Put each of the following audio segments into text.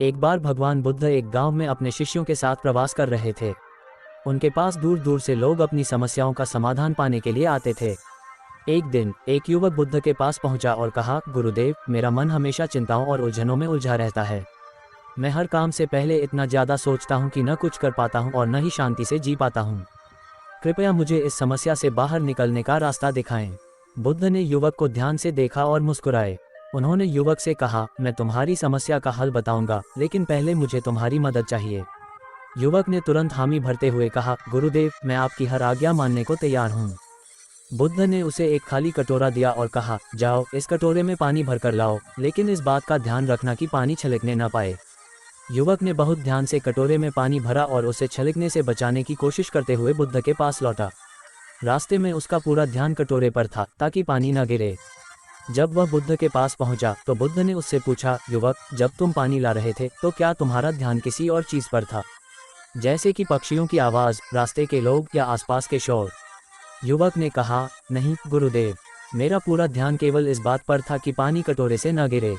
एक बार भगवान बुद्ध एक गांव में अपने शिष्यों के साथ प्रवास कर रहे थे। उनके पास दूर दूर से लोग अपनी समस्याओं का समाधान पाने के लिए आते थे। एक दिन एक युवक बुद्ध के पास पहुंचा और कहा, गुरुदेव, मेरा मन हमेशा चिंताओं और उलझनों में उलझा रहता है। मैं हर काम से पहले इतना ज़्यादा सोचता हूं कि न कुछ कर पाता हूं और न ही शांति से जी पाता हूं। कृपया मुझे इस समस्या से बाहर निकलने का रास्ता दिखाएं। बुद्ध ने युवक को ध्यान से देखा और मुस्कुराए। उन्होंने युवक से कहा, मैं तुम्हारी समस्या का हल बताऊंगा, लेकिन पहले मुझे तुम्हारी मदद चाहिए। युवक ने तुरंत हामी भरते हुए कहा, गुरुदेव, मैं आपकी हर आज्ञा मानने को तैयार हूँ। बुद्ध ने उसे एक खाली कटोरा दिया और कहा, जाओ, इस कटोरे में पानी भरकर लाओ, लेकिन इस बात का ध्यान रखना कि पानी छलकने न पाए। युवक ने बहुत ध्यान से कटोरे में पानी भरा और उसे छलकने से बचाने की कोशिश करते हुए बुद्ध के पास लौटा। रास्ते में उसका पूरा ध्यान कटोरे पर था ताकि पानी न गिरे। जब वह बुद्ध के पास पहुंचा तो बुद्ध ने उससे पूछा, युवक, जब तुम पानी ला रहे थे तो क्या तुम्हारा ध्यान किसी और चीज पर था, जैसे कि पक्षियों की आवाज, रास्ते के लोग या आसपास के शोर? युवक ने कहा, नहीं गुरुदेव, मेरा पूरा ध्यान केवल इस बात पर था कि पानी कटोरे से न गिरे।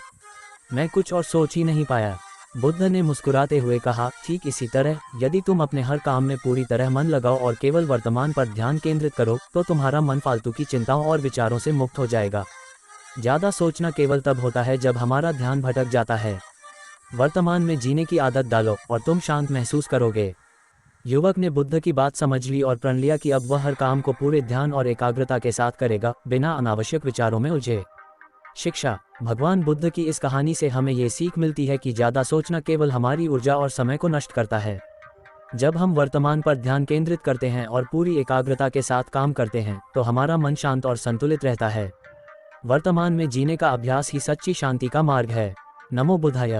मैं कुछ और सोच ही नहीं पाया। बुद्ध ने मुस्कुराते हुए कहा, ठीक इसी तरह, यदि तुम अपने हर काम में पूरी तरह मन लगाओ और केवल वर्तमान पर ध्यान केंद्रित करो तो तुम्हारा मन फालतू की चिंताओं और विचारों से मुक्त हो जाएगा। ज़्यादा सोचना केवल तब होता है जब हमारा ध्यान भटक जाता है। वर्तमान में जीने की आदत डालो और तुम शांत महसूस करोगे। युवक ने बुद्ध की बात समझ ली और प्रण लिया कि अब वह हर काम को पूरे ध्यान और एकाग्रता के साथ करेगा, बिना अनावश्यक विचारों में उलझे। शिक्षा। भगवान बुद्ध की इस कहानी से हमें ये सीख मिलती है कि ज़्यादा सोचना केवल हमारी ऊर्जा और समय को नष्ट करता है। जब हम वर्तमान पर ध्यान केंद्रित करते हैं और पूरी एकाग्रता के साथ काम करते हैं तो हमारा मन शांत और संतुलित रहता है। वर्तमान में जीने का अभ्यास ही सच्ची शांति का मार्ग है। नमो बुद्धाय।